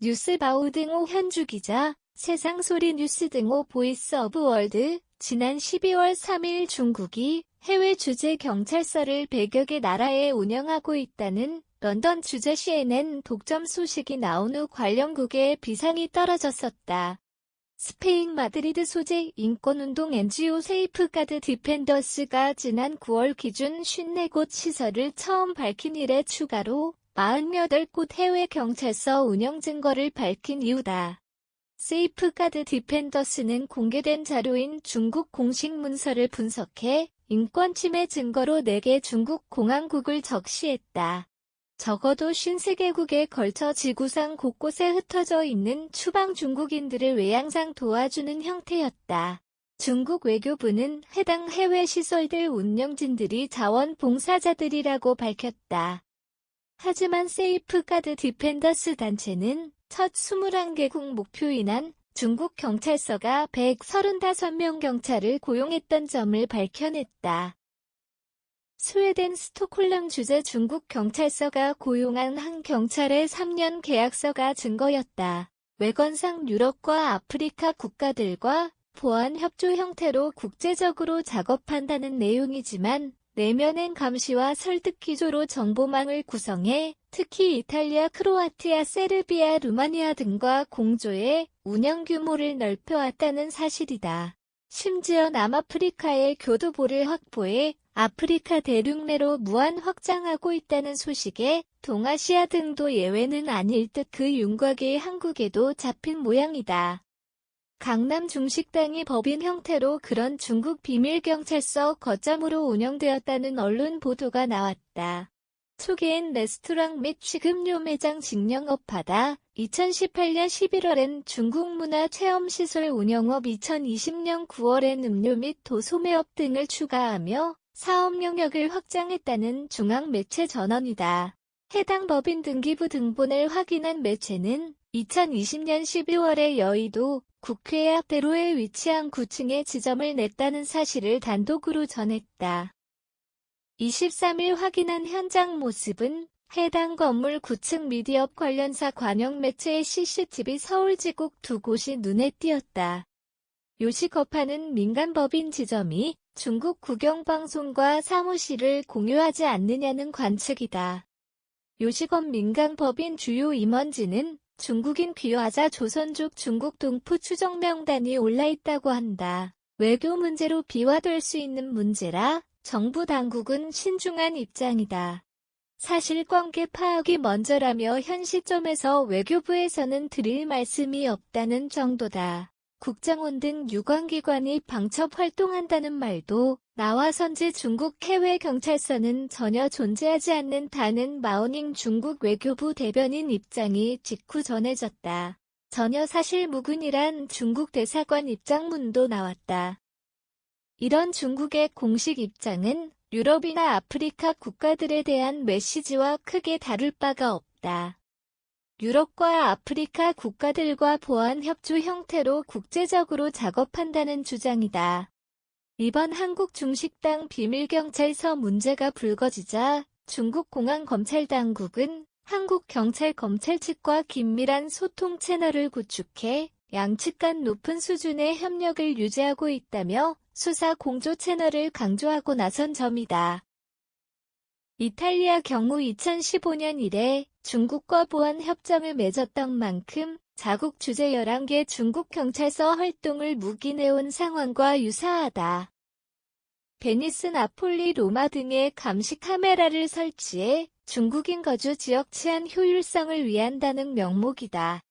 뉴스바우 등호 현주 기자, 세상소리 뉴스 등호 보이스 오브 월드, 지난 12월 3일 중국이 해외 주재 경찰서를 100여 개 나라에 운영하고 있다는 런던 주재 CNN 독점 소식이 나온 후 관련국의 비상이 떨어졌었다. 스페인 마드리드 소재 인권운동 NGO 세이프가드 디펜더스가 지난 9월 기준 54곳 시설을 처음 밝힌 이래 추가로 48곳 해외 경찰서 운영 증거를 밝힌 이유다. 세이프가드 디펜더스는 공개된 자료인 중국 공식 문서를 분석해 인권 침해 증거로 4개 중국 공안국을 적시했다. 적어도 53개국에 걸쳐 지구상 곳곳에 흩어져 있는 추방 중국인들을 외양상 도와주는 형태였다. 중국 외교부는 해당 해외 시설들 운영진들이 자원봉사자들이라고 밝혔다. 하지만 세이프가드 디펜더스 단체는 첫 21개국 목표인한 중국 경찰서가 135명 경찰을 고용했던 점을 밝혀냈다. 스웨덴 스톡홀름 주재 중국 경찰서가 고용한 한 경찰의 3년 계약서가 증거였다. 외관상 유럽과 아프리카 국가들과 보안 협조 형태로 국제적으로 작업한다는 내용이지만 내면엔 감시와 설득 기조로 정보망을 구성해 특히 이탈리아, 크로아티아, 세르비아, 루마니아 등과 공조해 운영 규모를 넓혀왔다는 사실이다. 심지어 남아프리카의 교두보를 확보해 아프리카 대륙 내로 무한 확장하고 있다는 소식에 동아시아 등도 예외는 아닐 듯 그 윤곽이 한국에도 잡힌 모양이다. 강남 중식당이 법인 형태로 그런 중국 비밀경찰서 거점으로 운영되었다는 언론 보도가 나왔다. 초기엔 레스토랑 및 식음료 매장 직영업하다 2018년 11월엔 중국 문화체험시설 운영업 2020년 9월엔 음료 및 도소매업 등을 추가하며 사업 영역을 확장했다는 중앙매체 전언이다. 해당 법인 등기부 등본을 확인한 매체는 2020년 12월에 여의도 국회 앞 대로에 위치한 9층에 지점을 냈다는 사실을 단독으로 전했다. 23일 확인한 현장 모습은 해당 건물 9층 미디업 관련사 관영 매체의 CCTV 서울지국 2곳이 눈에 띄었다. 요식업하는 민간법인 지점이 중국 국영방송과 사무실을 공유하지 않느냐는 관측이다. 요식업 민간법인 주요 임원진은 중국인 귀화자 조선족 중국 동포 추적 명단이 올라있다고 한다. 외교 문제로 비화될 수 있는 문제라 정부 당국은 신중한 입장이다. 사실관계 파악이 먼저라며 현 시점에서 외교부에서는 드릴 말씀이 없다는 정도다. 국정원 등 유관기관이 방첩 활동한다는 말도 나와선지 중국 해외경찰서는 전혀 존재하지 않는다는 마오닝 중국 외교부 대변인 입장이 직후 전해졌다. 전혀 사실무근이란 중국 대사관 입장문도 나왔다. 이런 중국의 공식 입장은 유럽이나 아프리카 국가들에 대한 메시지와 크게 다를 바가 없다. 유럽과 아프리카 국가들과 보안 협조 형태로 국제적으로 작업한다는 주장이다. 이번 한국 중식당 비밀경찰서 문제가 불거지자 중국 공안검찰당국은 한국경찰검찰 측과 긴밀한 소통 채널을 구축해 양측 간 높은 수준의 협력을 유지하고 있다며 수사 공조 채널을 강조하고 나선 점이다. 이탈리아 경우 2015년 이래 중국과 보안 협정을 맺었던 만큼 자국 주재 11개 중국 경찰서 활동을 묵인해온 상황과 유사하다. 베니스, 나폴리, 로마 등의 감시 카메라를 설치해 중국인 거주 지역 치안 효율성을 위한다는 명목이다.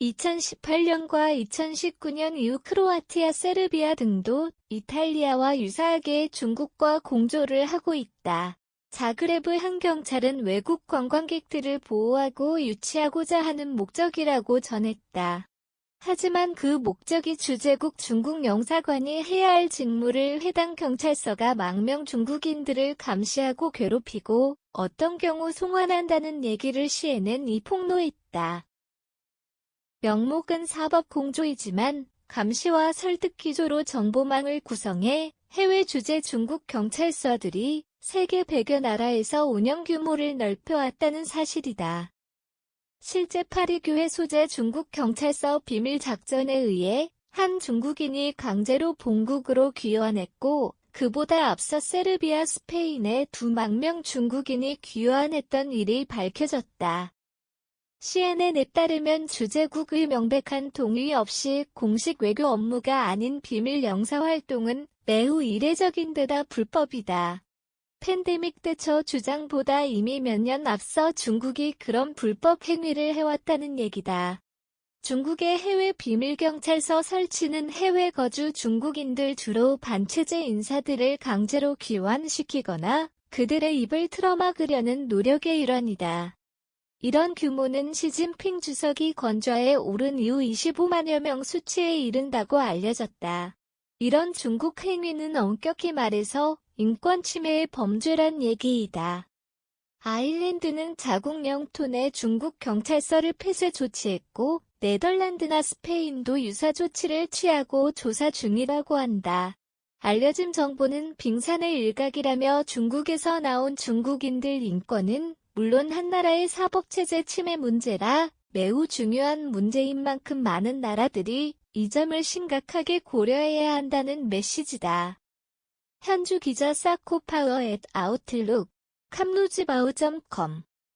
2018년과 2019년 이후 크로아티아, 세르비아 등도 이탈리아와 유사하게 중국과 공조를 하고 있다. 자그레브 한 경찰은 외국 관광객들을 보호하고 유치하고자 하는 목적이라고 전했다. 하지만 그 목적이 주재국 중국 영사관이 해야 할 직무를 해당 경찰서가 망명 중국인들을 감시하고 괴롭히고 어떤 경우 송환한다는 얘기를 시해낸 이 폭로했다. 명목은 사법 공조이지만 감시와 설득 기조로 정보망을 구성해 해외 주재 중국 경찰서들이 세계 100여 나라에서 운영 규모를 넓혀왔다는 사실이다. 실제 파리교회 소재 중국 경찰서 비밀 작전에 의해 한 중국인이 강제로 본국으로 귀환했고, 그보다 앞서 세르비아, 스페인에 2만 명 중국인이 귀환했던 일이 밝혀졌다. CNN에 따르면 주재국의 명백한 동의 없이 공식 외교 업무가 아닌 비밀 영사 활동은 매우 이례적인 데다 불법이다. 팬데믹 대처 주장보다 이미 몇 년 앞서 중국이 그런 불법 행위를 해왔다는 얘기다. 중국의 해외 비밀경찰서 설치는 해외 거주 중국인들 주로 반체제 인사들을 강제로 귀환시키거나 그들의 입을 틀어막으려는 노력의 일환이다. 이런 규모는 시진핑 주석이 권좌에 오른 이후 25만여 명 수치에 이른다고 알려졌다. 이런 중국 행위는 엄격히 말해서 인권 침해의 범죄란 얘기이다. 아일랜드는 자국 영토 내 중국 경찰서를 폐쇄 조치했고, 네덜란드나 스페인도 유사 조치를 취하고 조사 중이라고 한다. 알려진 정보는 빙산의 일각이라며 중국에서 나온 중국인들 인권은 물론 한 나라의 사법체제 침해 문제라 매우 중요한 문제인 만큼 많은 나라들이 이 점을 심각하게 고려해야 한다는 메시지다. 현주 기자 사코파워 @아웃룩, 캄루즈바우.com